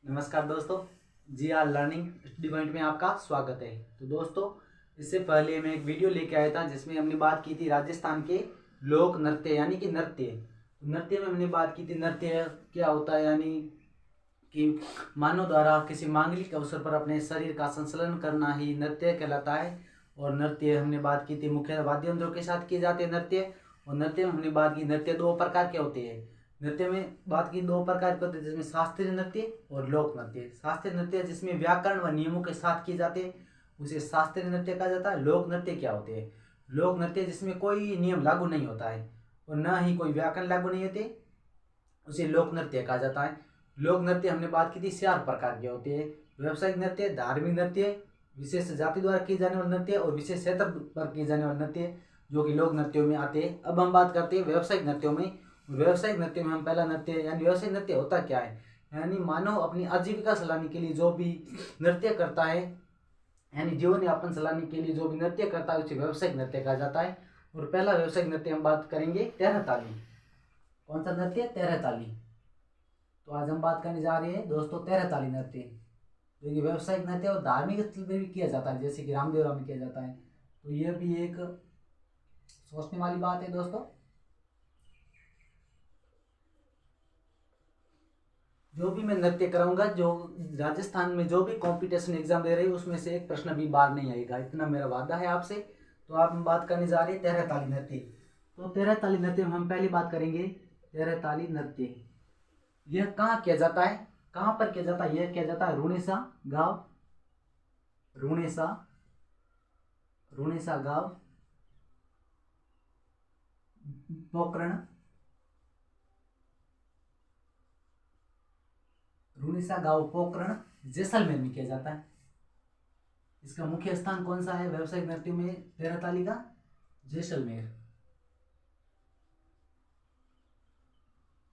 नमस्कार दोस्तों, जी are learning study point में आपका स्वागत है। तो दोस्तों, इससे पहले मैं एक वीडियो लेके आया था जिसमें हमने बात की थी राजस्थान के लोक नृत्य यानी कि नृत्य। नृत्य में हमने बात की थी नृत्य क्या होता है, यानी कि मानव द्वारा किसी मांगलिक अवसर पर अपने शरीर का संचालन करना ही नृत्य कहलाता है। और नृत्य हमने बात की थी मुख्य वाद्य यंत्रों के साथ किए जाते हैं नृत्य। और नृत्य में हमने बात की नृत्य दो प्रकार के होते हैं। नृत्य में बात की दो प्रकार के होते हैं, जिसमें शास्त्रीय नृत्य और लोक नृत्य। शास्त्रीय नृत्य जिसमें व्याकरण व नियमों के साथ किए जाते हैं उसे शास्त्रीय नृत्य कहा जाता है। लोक नृत्य क्या होते हैं? लोक नृत्य जिसमें कोई नियम लागू नहीं होता है और न ही कोई व्याकरण लागू नहीं होते, उसे लोक नृत्य कहा जाता है। लोक नृत्य हमने बात की थी 4 प्रकार के होते हैं: व्यावसायिक नृत्य, धार्मिक नृत्य, विशेष जाति द्वारा किए जाने वाले नृत्य और विशेष क्षेत्र पर किए जाने वाले नृत्य, जो कि लोक नृत्यों में आते हैं। अब हम बात करते हैं व्यावसायिक नृत्यों में। व्यावसायिक नृत्य में हम पहला नृत्य यानी व्यावसायिक नृत्य होता क्या है, यानी मानव अपनी आजीविका चलाने के लिए जो भी नृत्य करता है, यानी जीवन यापन चलाने के लिए जो भी नृत्य करता है उसे व्यावसायिक नृत्य कहा जाता है। और पहला व्यावसायिक नृत्य हम बात करेंगे तेरह ताली। कौन सा नृत्य? तेरह ताली। तो आज हम बात करने जा रहे हैं दोस्तों तेरह ताली नृत्य, जो कि व्यावसायिक नृत्य और धार्मिक स्थल पर भी किया जाता है, जैसे कि रामदेवरा में किया जाता है। तो यह भी एक सोचने वाली बात है दोस्तों। जो भी मैं नृत्य कराऊंगा, जो राजस्थान में जो भी कंपटीशन एग्जाम दे रही है उसमें से एक प्रश्न भी बाहर नहीं आएगा, इतना मेरा वादा है आपसे। तो आप हम बात करने जा रहे हैं तेरह ताली नृत्य। तो तेरह ताली नृत्य में हम पहली बात करेंगे तेरह ताली नृत्य। यह कहाँ किया जाता है, कहाँ पर किया जाता है? यह किया जाता है रुणेसा गांव, रुणेसा रुणेसा गांव, पोखरण, रुणेसा गांव पोखरण, जैसलमेर में किया जाता है। इसका मुख्य स्थान कौन सा है व्यावसायिक नृत्य में तेरह ताली का? जैसलमेर,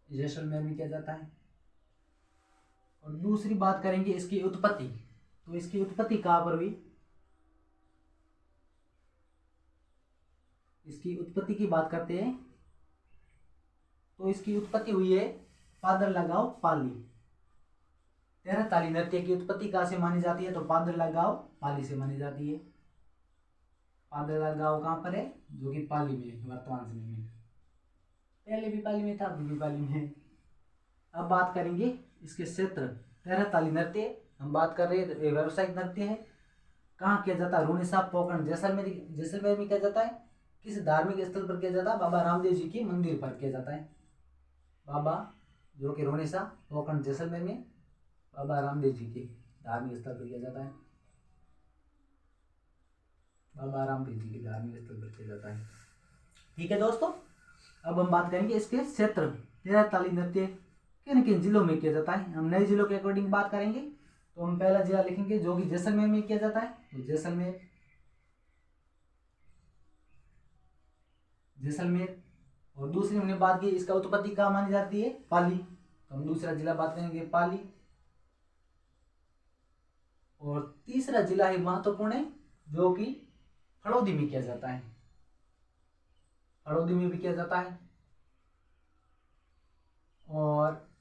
जैसलमेर में किया जाता है। और दूसरी बात करेंगे इसकी उत्पत्ति। तो इसकी उत्पत्ति कहाँ पर हुई? इसकी उत्पत्ति की बात करते हैं तो इसकी उत्पत्ति हुई है पादरला गांव पाली। तेरह ताली नृत्य की उत्पत्ति कहाँ से मानी जाती है? तो पादरला गांव पाली से मानी जाती है। पादरला गांव कहाँ पर है? जो कि पाली में वर्तमान समय में, पहले भी पाली में था, अभी भी पाली में है। अब बात करेंगे इसके क्षेत्र। तेरह ताली नृत्य हम बात कर रहे हैं व्यावसायिक नृत्य है। कहाँ किया जाता है? रुणेसा पोखरण जैसलमेर, जैसलमेर में किया जाता है। किस धार्मिक स्थल पर किया जाता है? बाबा रामदेव जी के मंदिर पर किया जाता है। बाबा जो कि रुणेसा पोखरण जैसलमेर में बाबा रामदेव जी के धार्मिक स्थल पर किया जाता है। बाबा रामदेव जी के धार्मिक स्थल पर किया जाता है। ठीक है दोस्तों, अब हम बात करेंगे इसके क्षेत्र। तेरह ताली नृत्य किन किन जिलों में किया जाता है? हम नए जिलों के अकॉर्डिंग बात करेंगे। तो हम पहला जिला लिखेंगे जो कि जैसलमेर में किया जाता है। तो जैसलमेर, जैसलमेर। और दूसरी हमने बात की इसका उत्पत्ति कहाँ मानी जाती है? पाली। तो हम दूसरा जिला बात करेंगे पाली। और तीसरा जिला है महत्वपूर्ण है, जो कि हड़ौदी में किया जाता है। हड़ौदी में भी किया जाता है। और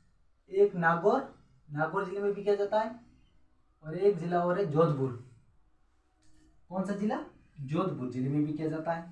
एक नागौर, नागौर जिले में भी किया जाता है। और एक जिला और है जोधपुर। कौन सा जिला? जोधपुर जिले में भी किया जाता है।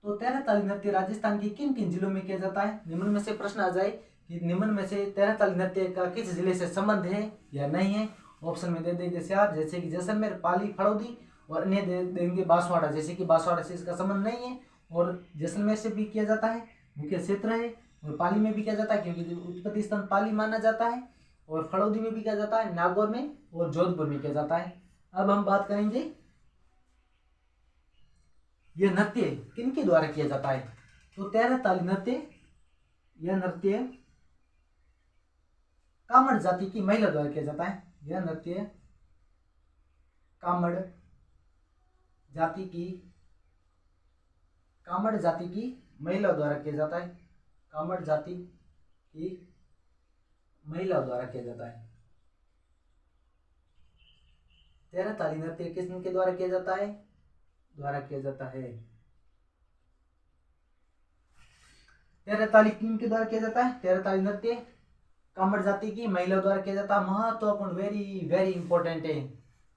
तो तेरह ताली नृत्य राजस्थान के किन किन जिलों में किया जाता है? निम्न में से प्रश्न आ जाए कि निम्न में से तेरह ताली नृत्य का किस जिले से संबंध है या नहीं है। ऑप्शन में दे देंगे 4, जैसे कि जैसलमेर, पाली, फड़ौदी। और अन्य दे देंगे बांसवाड़ा, जैसे कि बांसवाड़ा से इसका संबंध नहीं है और जैसलमेर से भी किया जाता है, मुख्य क्षेत्र है। और पाली में भी किया जाता है क्योंकि उत्पत्ति स्थान पाली माना जाता है। और फड़ौदी में भी किया जाता है, नागौर में और जोधपुर में किया जाता है। अब हम बात करेंगे यह नृत्य किनके द्वारा किया जाता है। तो तेरह ताली नृत्य, यह नृत्य कामड़ जाति की महिला द्वारा किया जाता है। यह नृत्य कामड़ जाति की, कामड़ जाति की महिला द्वारा किया जाता है। कामड़ जाति की महिला द्वारा किया जाता है। तेरह ताली नृत्य किसके द्वारा किया जाता है? द्वारा किया जाता है। तेरह ताली किन के द्वारा किया जाता है? तेरह ताली नृत्य कामड़ जाति की महिला द्वारा किया जाता है। महत्वपूर्ण, वेरी वेरी इंपॉर्टेंट है।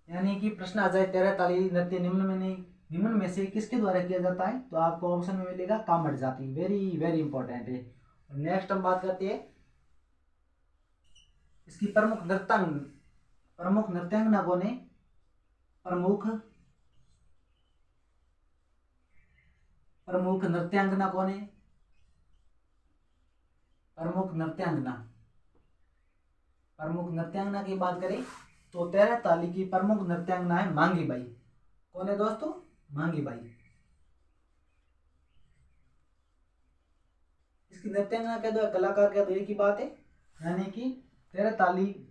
यानी कि प्रश्न आ जाए तेरह ताली नृत्य निम्न में से किसके द्वारा किया जाता है, तो आपको ऑप्शन में मिलेगा कामड़ जाति। वेरी वेरी इंपॉर्टेंट है। नेक्स्ट हम बात करते हैं इसकी प्रमुख नृत्यांगना कौन है। प्रमुख नृत्यांगना कौन है। प्रमुख नृत्यांगना की बात करें तो तेरह ताली की प्रमुख नृत्यांगना है मांगी बाई। कौन है दोस्तों, मांगी बाई। इसकी नृत्यांगना कह दो, कलाकार कह दो, एक ही बात है। यानी कि तेरह ताली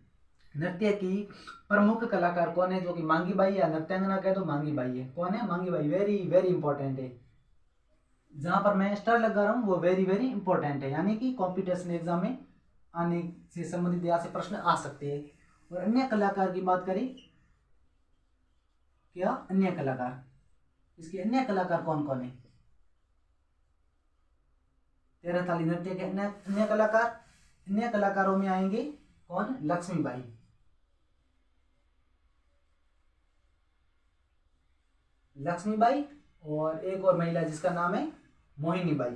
नृत्य की प्रमुख कलाकार कौन है, जो कि मांगी बाई या नृत्यांगना कह दो मांगी बाई है। कौन है, मांगी बाई। वेरी वेरी इंपॉर्टेंट है। जहां पर मैं स्टार लगा रहा हूं वो वेरी वेरी इंपॉर्टेंट है। यानी कि कॉम्पिटिशन एग्जाम में आने से संबंधित यहाँ से प्रश्न आ सकते हैं। और अन्य कलाकार की बात करें, क्या अन्य कलाकार, इसके अन्य कलाकार कौन कौन है। तेरह ताली नृत्य के अन्य कलाकारों में आएंगे कौन, लक्ष्मीबाई। और एक और महिला जिसका नाम है मोहिनी बाई।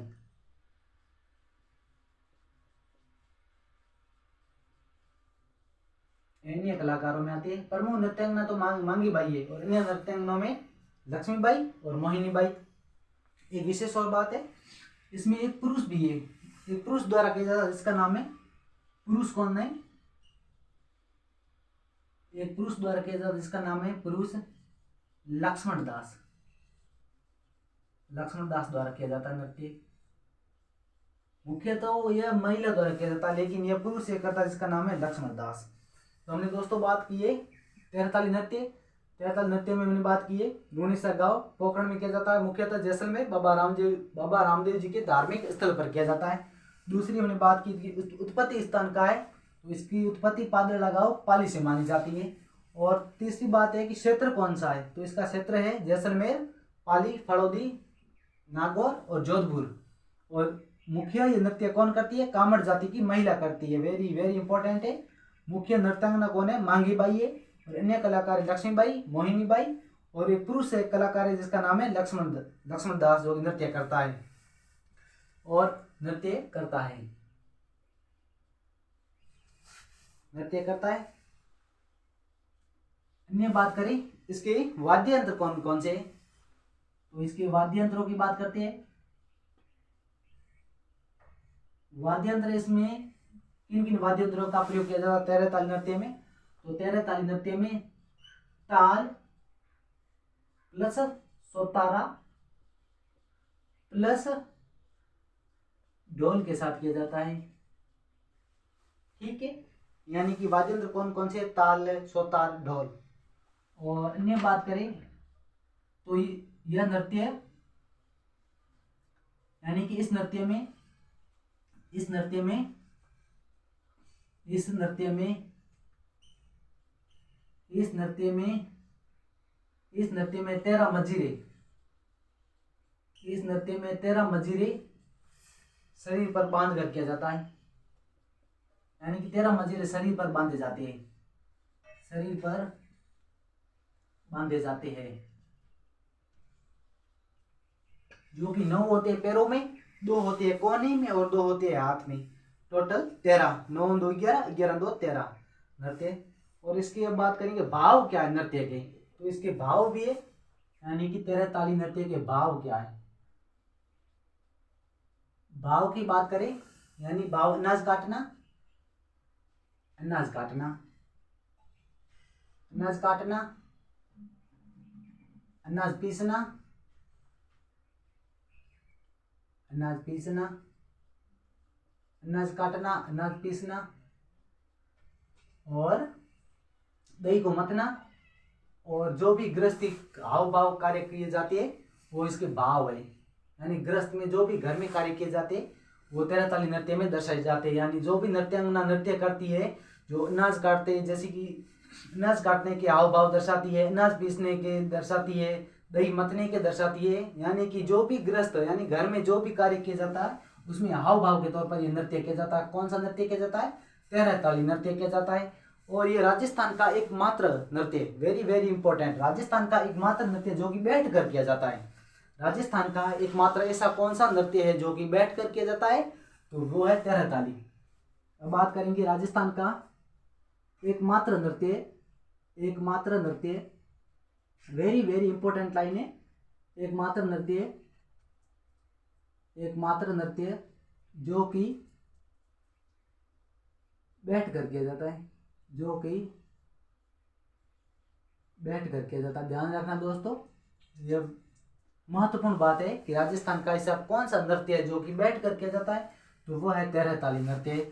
अन्य कलाकारों में आती है प्रमुख नृत्यांगना तो मांगी बाई है, और अन्य नृत्यांगनों में लक्ष्मीबाई और मोहिनी बाई। एक विशेष और बात है, इसमें एक पुरुष भी है, एक पुरुष द्वारा किया जाता है जिसका नाम है, पुरुष कौन है, एक पुरुष द्वारा किया जाता है जिसका नाम है पुरुष लक्ष्मण दास द्वारा किया जाता है नृत्य। मुख्य तो यह महिला द्वारा किया जाता है, लेकिन यह पुरुष एक करता है जिसका नाम है लक्ष्मण दास। तो हमने दोस्तों बात की है तेरह ताली नृत्य में हमने बात की है लूनीसर गांव पोखरण में किया जाता है। मुख्यतः जैसलमेर बाबा रामदेव जी के धार्मिक स्थल पर किया जाता है। दूसरी हमने बात की थी उत्पत्ति स्थान का है, तो इसकी उत्पत्ति पादला गांव पाली से मानी जाती है। और तीसरी बात है कि क्षेत्र कौन सा है, तो इसका क्षेत्र है जैसलमेर, पाली, फड़ौदी, नागौर और जोधपुर। और मुख्य ये नृत्य कौन करती है, कामड़ जाति की महिला करती है। वेरी वेरी इंपॉर्टेंट है। मुख्य नृत्यांगना कौन है, मांगी बाई है, और अन्य कलाकार लक्ष्मीबाई, मोहिनी बाई, और एक पुरुष एक कलाकार है जिसका नाम है लक्ष्मण दास, जो नृत्य करता है। अन्य बात करें इसके वाद्य यंत्र कौन कौन से, तो इसके वाद्य यंत्रों की बात करते हैं। वाद्य यंत्र इसमें किन किन वाद्य यंत्रों का प्रयोग किया जाता है तेरह ताली नृत्य में, तो तेरह ताली नृत्य में ताल प्लस सोतारा प्लस ढोल के साथ किया जाता है। ठीक है, यानी कि वाद्य यंत्र कौन कौन से, ताल, सोतार, ढोल। और अन्य बात करें तो यह नृत्य, यानी कि इस नृत्य में 13 मजीरे शरीर पर बांध कर किया जाता है। यानी कि 13 मजीरे शरीर पर बांधे जाते हैं, जो कि 9 होते हैं पैरों में, 2 होते हैं कोहनी में और 2 होते हैं हाथ में। टोटल 13, 9 2 11, 11 2 13 नृत्य। और इसकी अब बात करेंगे भाव क्या है नृत्य के, तो इसके भाव भी है। यानी कि तेरह ताली नृत्य के भाव क्या है। भाव की बात करें, यानी भाव अनाज काटना, अनाज पीसना, अनाज पीसना, और दही को मथना, और जो भी गृहस्थी हाव भाव कार्य किए जाते हैं वो इसके भाव है। यानी गृहस्थ में जो भी घर में कार्य किए जाते हैं वो तेरह ताली नृत्य में दर्शाए जाते हैं। यानी जो भी नृत्यांगना नृत्य करती है, जो अनाज काटते हैं, जैसे कि अनाज काटने के हाव भाव दर्शाती है, अनाज पीसने के दर्शाती है, दही मथने के दर्शाती है। यानी कि जो भी गृहस्थ यानी घर में जो भी कार्य किया जाता है उसमें हाव भाव के तौर पर यह नृत्य किया जाता है। कौन सा नृत्य किया जाता है, तेरह ताली नृत्य किया जाता है। और ये राजस्थान का एकमात्र नृत्य, वेरी वेरी इंपॉर्टेंट, राजस्थान का एकमात्र नृत्य जो कि बैठ कर किया जाता है। राजस्थान का एकमात्र ऐसा कौन सा नृत्य है जो कि बैठ कर किया जाता है, तो वो है तेरह ताली। अब बात करेंगे राजस्थान का एकमात्र नृत्य, एकमात्र नृत्य, वेरी वेरी इंपॉर्टेंट लाइन है, एकमात्र नृत्य, एकमात्र नृत्य जो कि बैठ कर किया जाता है, जो कि बैठ कर किया जाता है। ध्यान रखना दोस्तों, यह महत्वपूर्ण बात है कि राजस्थान का ऐसा कौन सा नृत्य है जो कि बैठ कर किया जाता है, तो वो है तेरह ताली नृत्य।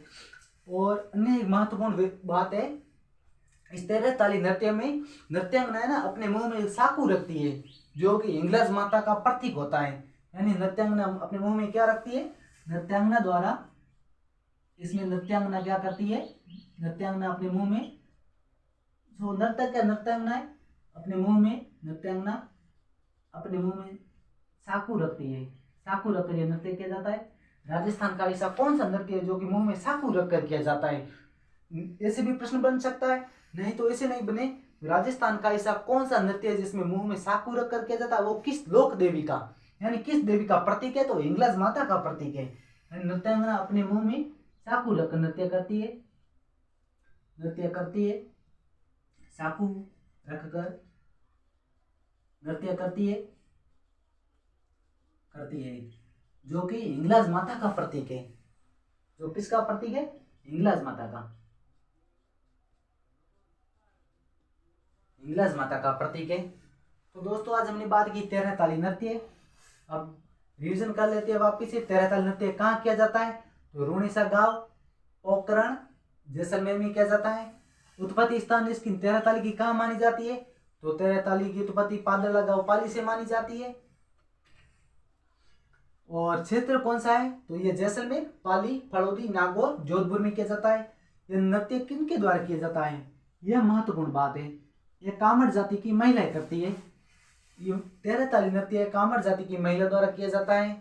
और अन्य एक महत्वपूर्ण बात है, इस तेरह ताली नृत्य में नृत्यांगना ना अपने मुंह में साकू रखती है जो कि हिंगलाज माता का प्रतीक होता है। यानी नृत्यांगना अपने मुंह में क्या रखती है, नृत्यांगना द्वारा, इसमें नृत्यांगना क्या करती है, नृत्यांगना अपने मुंह में, जो नर्तक है नृत्यांगना है अपने मुंह में, नृत्यांगना अपने मुंह में साकू रखती है, साकू रख कर नृत्य किया जाता है। राजस्थान का ऐसा कौन सा नृत्य है जो कि मुंह में साकू रख कर किया जाता है, ऐसे भी प्रश्न बन सकता है। नहीं तो ऐसे नहीं बने, राजस्थान का ऐसा कौन सा नृत्य है जिसमें मुंह में साकू रख कर किया जाता है, वो किस लोक देवी का, यानी किस देवी का प्रतीक है, तो हिंगलाज माता का प्रतीक है। नृत्यांगना अपने मुंह में साकू रख कर नृत्य करती है, नृत्य करती है, साकू रखकर नृत्य करती है, जो कि हिंगलाज माता का प्रतीक है। जो किसका प्रतीक है, हिंगलाज माता का, हिंगलाज माता का प्रतीक है। तो दोस्तों आज हमने बात की तेरह ताली नृत्य। अब रिवीजन कर लेते हैं वापिस से, तेरह ताली नृत्य कहाँ किया जाता है, तो रूणीसा गांव, पोखरण, जैसलमेर में किया जाता है। उत्पत्ति स्थान इसकी तेरह ताली की कहाँ मानी जाती है, तो तेरह ताली की उत्पत्ति पादला गांव पाली से मानी जाती है। और क्षेत्र कौन सा है, तो ये जैसलमेर, पाली, फड़ौदी, नागौर, जोधपुर में किया जाता है। यह नृत्य किनके द्वारा किया जाता है, यह महत्वपूर्ण बात है। यह कामड़ जाति की महिलाएं करती है। ये तेरह ताली नृत्य कामड़ जाति की महिला द्वारा किया जाता है।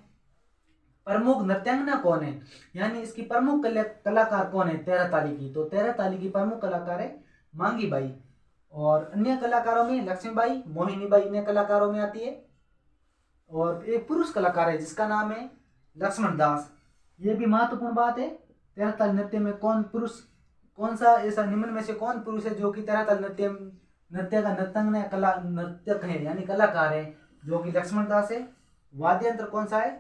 प्रमुख नृत्यांगना कौन है, यानी इसकी प्रमुख कलाकार कौन है तेरह ताली की, तो तेरह ताली की प्रमुख कलाकार है मांगी बाई। और अन्य कलाकारों में लक्ष्मीबाई, मोहिनी बाई अन्य कलाकारों में आती है। और एक पुरुष कलाकार है जिसका नाम है लक्ष्मण दास। ये भी महत्वपूर्ण बात है, तेरह ताली नृत्य में कौन पुरुष, कौन सा ऐसा निम्न में से कौन पुरुष है जो कि तेरह ताली नृत्य का नृत्यांगना कला नृत्यक है, यानी कलाकार है, जो कि लक्ष्मण दास है। वाद्य यंत्र कौन सा है,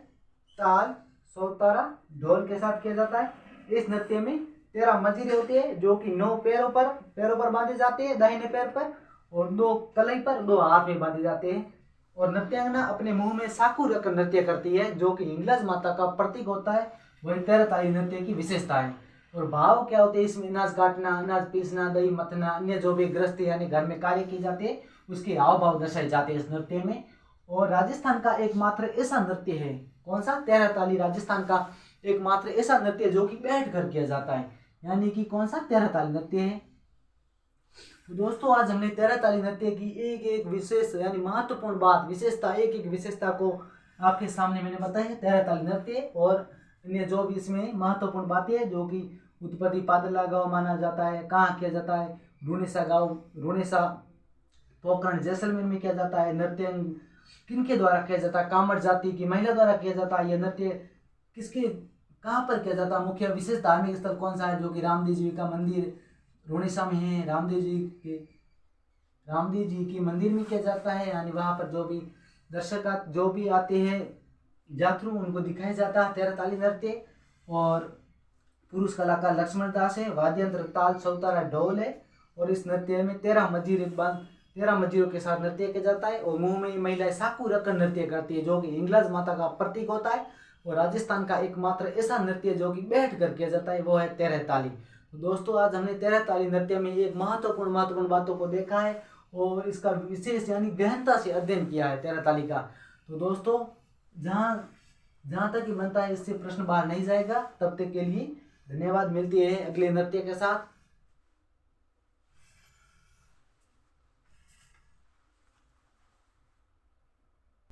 ताल, सौतारा, ढोल के साथ किया जाता है। इस नृत्य में 13 मजीरे होते हैं जो कि 9 पैरों पर बांधे जाते हैं, दाहिने पैर पर, और 2 कलाई पर, 2 हाथ में बांधे जाते हैं। और नृत्यांगना अपने मुंह में साकू रखकर नृत्य करती है जो कि हिंगलाज माता का प्रतीक होता है। वही तेरह ताली नृत्य की विशेषता है। और भाव क्या होते हैं इसमें, अनाज काटना, अनाज पीसना, दही मथना, अन्य जो भी गृहस्थी यानी घर में कार्य किए जाते हैं उसके हाव भाव दर्शाए जाते हैं इस नृत्य में। और राजस्थान का एकमात्र ऐसा नृत्य है, कौन सा, तेरह ताली, राजस्थान का एकमात्र ऐसा नृत्य जो कि बैठ कर किया जाता है, यानी कि कौन सा, तेरह ताली नृत्य है। तो दोस्तों आज हमने तेरह ताली नृत्य की एक एक विशेष यानी महत्वपूर्ण बात, विशेषता, एक एक विशेषता को आपके सामने मैंने बताया है, तेरह ताली नृत्य। और अन्य जो भी इसमें महत्वपूर्ण बातें हैं जो कि उत्पत्ति पादला गांव माना जाता है, कहाँ किया जाता है, रूणेसा गांव, रूणेसा, पोखरण, जैसलमेर में किया जाता है। नृत्य किनके द्वारा किया जाता है, कामड़ जाति की महिला द्वारा किया जाता है। यह नृत्य किसके, कहाँ पर किया जाता है, मुख्य विशेष धार्मिक स्थल कौन सा है, जो कि रामदेव जी का मंदिर रूणेसा में है, रामदेव जी की मंदिर में किया जाता है। यानी वहाँ पर जो भी दर्शक जो भी आते हैं यात्रु उनको दिखाया जाता है तेरह ताली नृत्य। और पुरुष कलाकार लक्ष्मण दास है, वाद्य यंत्र ताल, सौतारा, ढोल है। और इस नृत्य में 13 मजीरों के साथ नृत्य किया जाता है। और मुंह में महिलाएं साकू रखकर नृत्य करती है जो कि हिंगलाज माता का प्रतीक होता है। और राजस्थान का एकमात्र ऐसा नृत्य जो कि बैठ कर किया जाता है वो है तेरह ताली। तो दोस्तों आज हमने तेरह ताली नृत्य में एक महत्वपूर्ण बातों को देखा है और इसका विशेष यानी गहनता से अध्ययन किया है तेरह ताली का। तो दोस्तों जहाँ तक ही बनता है इससे प्रश्न बाहर नहीं जाएगा। तब तक के लिए धन्यवाद, मिलती है अगले नृत्य के साथ।